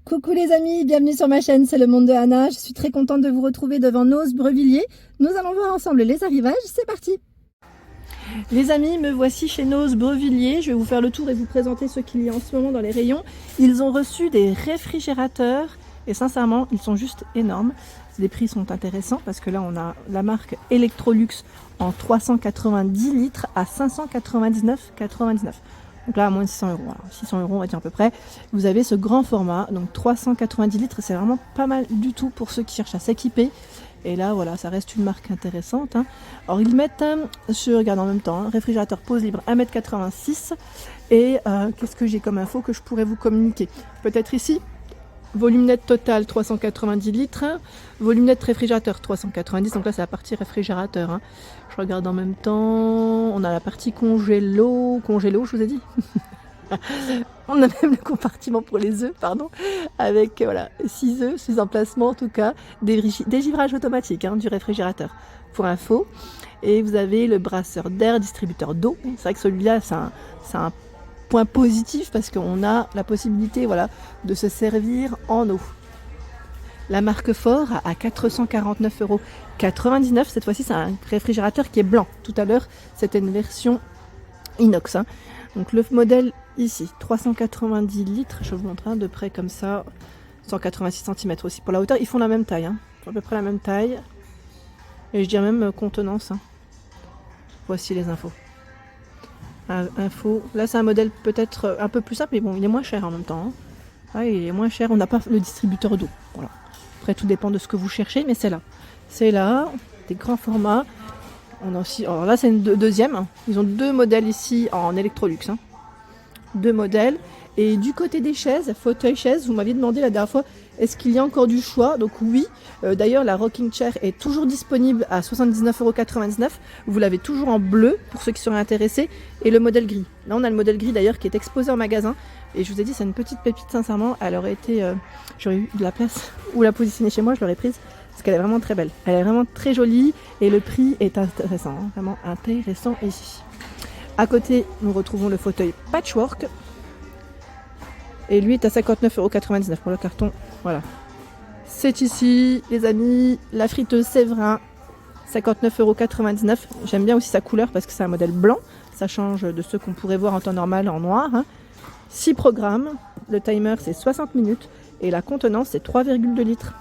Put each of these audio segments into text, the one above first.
Coucou les amis, bienvenue sur ma chaîne, c'est le monde de Anna. Je suis très contente de vous retrouver devant Noz-Brevilliers. Nous allons voir ensemble les arrivages, c'est parti. Les amis, me voici chez Noz-Brevilliers. Je vais vous faire le tour et vous présenter ce qu'il y a en ce moment dans les rayons. Ils ont reçu des réfrigérateurs et sincèrement, ils sont juste énormes. Les prix sont intéressants parce que là, on a la marque Electrolux en 390 litres à 599,99. Donc là, à moins de 600 euros. Alors, 600 euros, on va dire à peu près. Vous avez ce grand format, donc 390 litres. C'est vraiment pas mal du tout pour ceux qui cherchent à s'équiper. Et là, voilà, ça reste une marque intéressante. Alors, ils mettent, je regarde en même temps, réfrigérateur pause libre 1,86 m. Et qu'est-ce que j'ai comme info que je pourrais vous communiquer? Peut-être ici. Volume net total 390 litres, volume net réfrigérateur 390, donc là c'est la partie réfrigérateur. Je regarde en même temps, on a la partie congélo, je vous ai dit. On a même le compartiment pour les œufs, pardon, avec voilà 6 œufs, 6 emplacements en tout cas, dégivrage automatique du réfrigérateur pour info. Et vous avez le brasseur d'air, distributeur d'eau. C'est vrai que celui-là c'est un point positif parce qu'on a la possibilité voilà, de se servir en eau. La marque Fort à 449,99 €. Cette fois-ci, c'est un réfrigérateur qui est blanc. Tout à l'heure, c'était une version inox. Donc le modèle ici, 390 litres. Je vous montre de près comme ça. 186 cm aussi pour la hauteur. Ils font la même taille. À peu près la même taille. Et je dirais même contenance. Voici les infos. Info. Là, c'est un modèle peut-être un peu plus simple, mais bon, il est moins cher en même temps. Il est moins cher. On n'a pas le distributeur d'eau. Voilà. Après, tout dépend de ce que vous cherchez, mais c'est là. C'est là, des grands formats. On a aussi. Alors là, c'est une deuxième. Ils ont deux modèles ici en Electrolux. Deux modèles. Et du côté des chaises, fauteuil-chaises, vous m'aviez demandé la dernière fois, est-ce qu'il y a encore du choix? Donc oui. D'ailleurs, la rocking chair est toujours disponible à 79,99 €. Vous l'avez toujours en bleu pour ceux qui seraient intéressés. Et le modèle gris. Là, on a le modèle gris d'ailleurs qui est exposé en magasin. Et je vous ai dit, c'est une petite pépite, sincèrement. Elle aurait été. J'aurais eu de la place où la positionner chez moi, je l'aurais prise. Parce qu'elle est vraiment très belle. Elle est vraiment très jolie. Et le prix est intéressant. Vraiment intéressant ici. À côté, nous retrouvons le fauteuil patchwork. Et lui est à 59,99 € pour le carton. Voilà. C'est ici, les amis, la friteuse Séverin, 59,99 €. J'aime bien aussi sa couleur parce que c'est un modèle blanc. Ça change de ceux qu'on pourrait voir en temps normal en noir. 6 programmes. Le timer, c'est 60 minutes. Et la contenance, c'est 3,2 litres.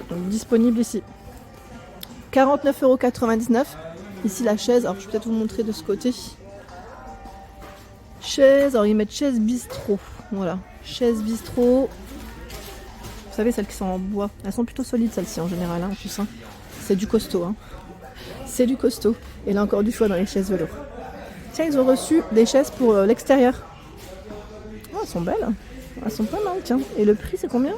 Donc, disponible ici. 49,99 €. Ici, la chaise. Alors, je vais peut-être vous montrer de ce côté. Chaise, alors ils mettent chaise bistrot. Voilà, chaise bistrot. Vous savez, celles qui sont en bois. Elles sont plutôt solides, celles-ci en général, en plus. C'est du costaud. C'est du costaud. Et là encore du choix dans les chaises velours. Tiens, ils ont reçu des chaises pour l'extérieur. Oh, elles sont belles. Elles sont pas mal, tiens. Et le prix, c'est combien?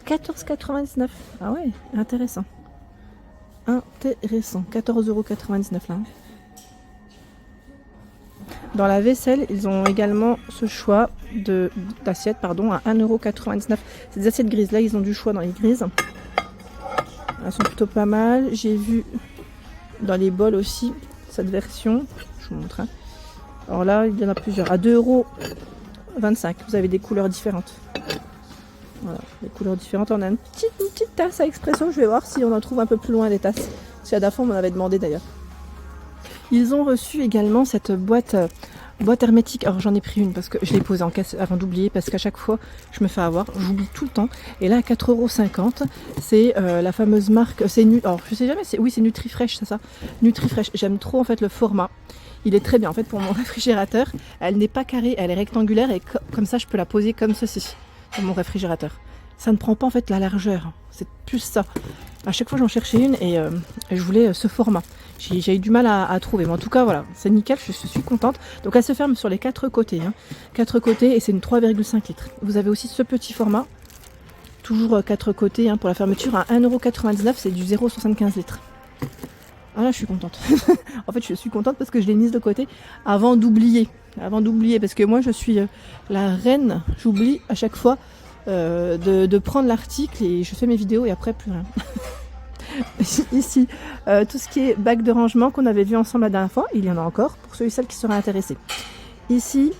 14,99 €. Ah ouais, intéressant. Intéressant. 14,99 € là. Dans la vaisselle, ils ont également ce choix d'assiettes à 1,99 €. C'est des assiettes grises. Là, ils ont du choix dans les grises. Elles sont plutôt pas mal. J'ai vu dans les bols aussi cette version. Je vous montre. Alors là, il y en a plusieurs. À 2,25 €. Vous avez des couleurs différentes. Voilà, des couleurs différentes. On a une petite tasse à expresso. Je vais voir si on en trouve un peu plus loin des tasses. Si à la fois, on m'en avait demandé d'ailleurs. Ils ont reçu également cette boîte hermétique. Alors j'en ai pris une parce que je l'ai posée en caisse avant d'oublier parce qu'à chaque fois je me fais avoir, j'oublie tout le temps. Et là à 4,50 €, c'est la fameuse marque, alors je sais jamais, c'est Nutrifresh, c'est ça. Nutrifresh, j'aime trop en fait le format. Il est très bien en fait pour mon réfrigérateur. Elle n'est pas carrée, elle est rectangulaire et comme ça je peux la poser comme ceci sur mon réfrigérateur. Ça ne prend pas en fait la largeur, c'est plus ça. À chaque fois j'en cherchais une et je voulais ce format. J'ai eu du mal à trouver, mais en tout cas voilà, c'est nickel, je suis contente. Donc elle se ferme sur les 4 côtés, 4 côtés et c'est une 3,5 litres. Vous avez aussi ce petit format, toujours 4 côtés pour la fermeture à 1,99 €, c'est du 0,75 litres. Ah là je suis contente. En fait je suis contente parce que je l'ai mise de côté avant d'oublier, parce que moi je suis la reine, j'oublie à chaque fois de prendre l'article et je fais mes vidéos et après plus rien. Ici, tout ce qui est bac de rangement qu'on avait vu ensemble la dernière fois, il y en a encore pour ceux et celles qui seraient intéressés. Ici,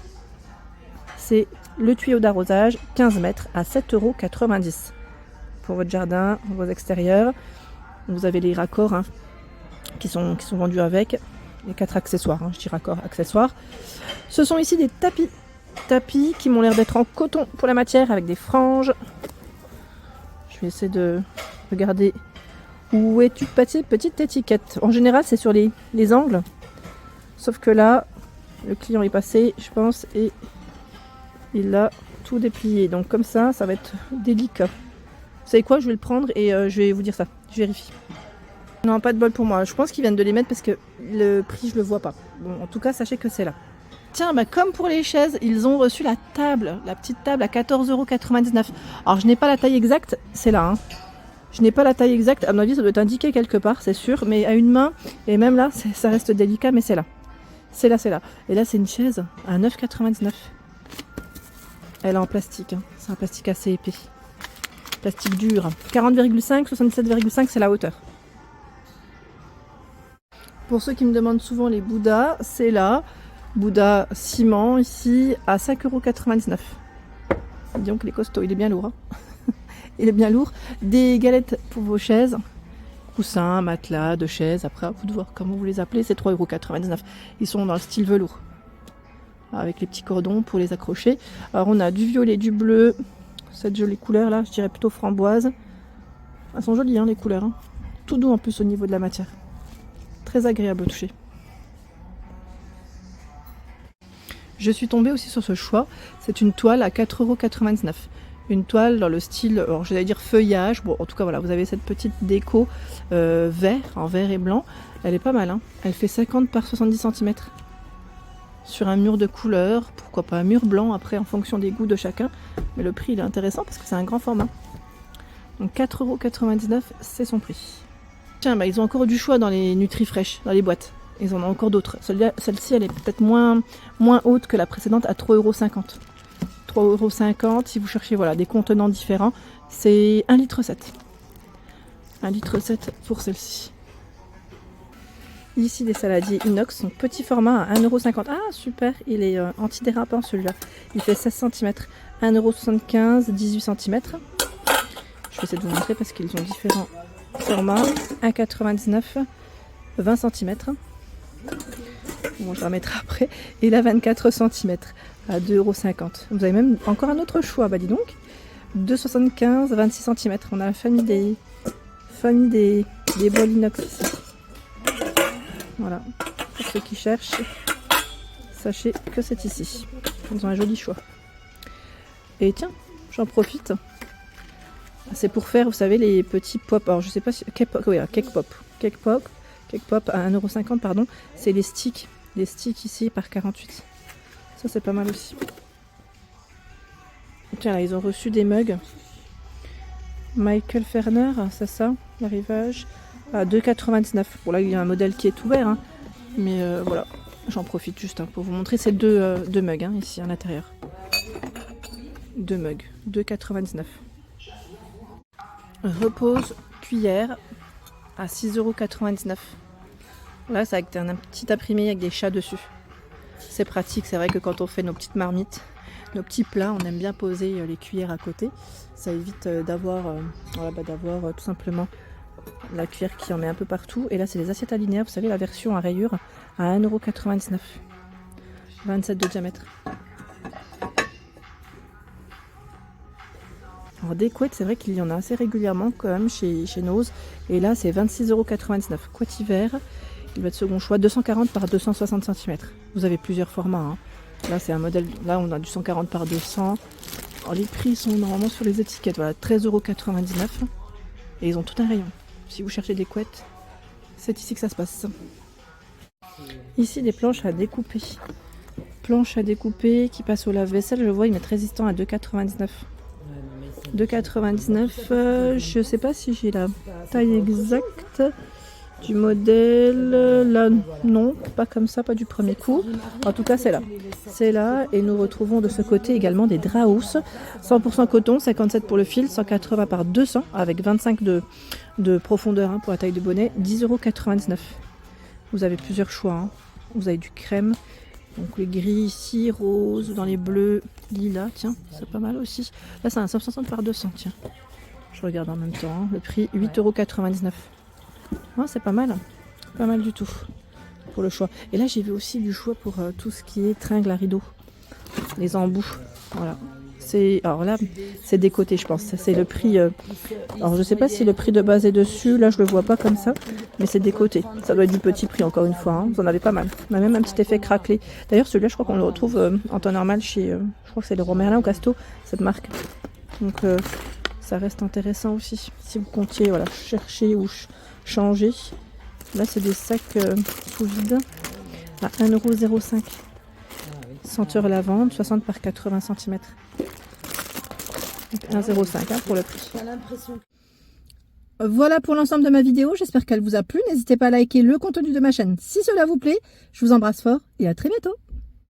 c'est le tuyau d'arrosage 15 mètres à 7,90 € pour votre jardin, vos extérieurs. Vous avez les raccords hein, qui sont vendus avec, les 4 accessoires, hein, je dis raccords, accessoires. Ce sont ici des tapis qui m'ont l'air d'être en coton pour la matière avec des franges. Je vais essayer de regarder où est une petite étiquette. En général c'est sur les angles, sauf que là le client est passé je pense et il a tout déplié, donc comme ça va être délicat. Vous savez quoi, je vais le prendre et je vais vous dire ça, je vérifie. Non, pas de bol pour moi, je pense qu'ils viennent de les mettre parce que le prix je le vois pas. Bon, en tout cas sachez que c'est là. Tiens, bah comme pour les chaises, ils ont reçu la petite table à 14,99 €. Alors je n'ai pas la taille exacte, c'est là. Hein. Je n'ai pas la taille exacte, à mon avis ça doit être indiqué quelque part, c'est sûr, mais à une main, et même là, ça reste délicat, mais c'est là. C'est là. Et là c'est une chaise à 9,99 €. Elle est en plastique, hein. C'est un plastique assez épais. Plastique dur. 40,5, 77,5 c'est la hauteur. Pour ceux qui me demandent souvent les Bouddhas, c'est là. Bouddha ciment ici à 5,99 €. Donc il est costaud, il est bien lourd. Hein. Il est bien lourd. Des galettes pour vos chaises. Coussins, matelas, de chaises. Après, à vous de voir comment vous les appelez. C'est 3,99 €. Ils sont dans le style velours. Avec les petits cordons pour les accrocher. Alors on a du violet, du bleu. Cette jolie couleur là, je dirais plutôt framboise. Elles sont jolies hein, les couleurs. Hein. Tout doux en plus au niveau de la matière. Très agréable au toucher. Je suis tombée aussi sur ce choix. C'est une toile à 4,99 €. Une toile dans le style, alors j'allais dire feuillage. Bon, en tout cas, voilà, vous avez cette petite déco vert, en vert et blanc. Elle est pas mal, hein. Elle fait 50 par 70 cm. Sur un mur de couleur, pourquoi pas un mur blanc après en fonction des goûts de chacun. Mais le prix il est intéressant parce que c'est un grand format. Donc 4,99 €, c'est son prix. Tiens, bah, ils ont encore du choix dans les Nutri-Fresh, dans les boîtes. Ils en ont encore d'autres. Celle-ci, elle est peut-être moins haute que la précédente à 3,50 €. 3,50 € si vous cherchez voilà, des contenants différents. C'est 1,7 litre. 1,7 litre pour celle-ci. Ici, des saladiers inox, donc petit format à 1,50 €. Ah, super, il est antidérapant celui-là. Il fait 16 cm. 1,75 €, 18 cm. Je vais essayer de vous montrer parce qu'ils ont différents formats. 1,99 €, 20 cm. Bon, je la remettrai après. Et là, 24 cm à 2,50 €. Vous avez même encore un autre choix, bah dis donc. 2,75 €, 26 cm. On a la famille des bols inox ici. Voilà, pour ceux qui cherchent, sachez que c'est ici. Ils ont un joli choix. Et tiens, j'en profite. C'est pour faire, vous savez, les petits pop. Alors, je sais pas si. Cake pop à 1,50 €, pardon. C'est les sticks. Les sticks ici par 48. Ça, c'est pas mal aussi. Et tiens, là, ils ont reçu des mugs. Michael Ferner, c'est ça, l'arrivage. À 2,99 €. Bon là il y a un modèle qui est ouvert, hein. Mais voilà, j'en profite juste hein, pour vous montrer ces deux mugs hein, ici à l'intérieur. 2 mugs, 2,99 €. Repose cuillère à 6,99 €. Là c'est avec un petit imprimé avec des chats dessus. C'est pratique, c'est vrai que quand on fait nos petites marmites, nos petits plats, on aime bien poser les cuillères à côté. Ça évite d'avoir tout simplement la cuillère qui en met un peu partout. Et là c'est les assiettes linéaires, vous savez la version à rayures à 1,99 €. 27 de diamètre. Alors des couettes, c'est vrai qu'il y en a assez régulièrement quand même chez Nose. Et là c'est 26,99 €. Couette hiver, il va être second choix, 240 par 260 cm. Vous avez plusieurs formats. Hein. Là c'est un modèle, là on a du 140 par 200. Alors, les prix sont normalement sur les étiquettes, voilà, 13,99 €. Et ils ont tout un rayon. Si vous cherchez des couettes, c'est ici que ça se passe. Ici, des planches à découper. Planches à découper qui passent au lave-vaisselle. Je vois, ils mettent résistant à 2,99 €. 2,99 €. Je sais pas si j'ai la taille exacte du modèle. Là, non, pas comme ça, pas du premier coup. En tout cas, c'est là. C'est là. Et nous retrouvons de ce côté également des draps housses. 100% coton, 57 pour le fil, 180 par 200 avec 25 de profondeur hein, pour la taille de bonnet. 10,99 €. Vous avez plusieurs choix. Hein. Vous avez du crème Donc les gris ici, rose, dans les bleus, lilas, tiens, c'est pas mal aussi. Là c'est un 560 par 200, tiens. Je regarde en même temps, hein. Le prix 8,99 €. Ouais, c'est pas mal du tout pour le choix. Et là j'ai vu aussi du choix pour tout ce qui est tringles à rideaux, les embouts, voilà. Alors là, c'est décoté, je pense. C'est le prix. Alors je sais pas si le prix de base est dessus. Là, je le vois pas comme ça, mais c'est décoté. Ça doit être du petit prix encore une fois. Hein. Vous en avez pas mal. On a même un petit effet craquelé. D'ailleurs, celui-là, je crois qu'on le retrouve en temps normal chez. Je crois que c'est Leroy Merlin ou Casto, cette marque. Donc ça reste intéressant aussi. Si vous comptiez, voilà, chercher ou changer. Là, c'est des sacs sous vide à 1,05 €. Senteur lavande, 60 par 80 cm. 1,05 € pour le prix. Voilà pour l'ensemble de ma vidéo, j'espère qu'elle vous a plu. N'hésitez pas à liker le contenu de ma chaîne si cela vous plaît. Je vous embrasse fort et à très bientôt.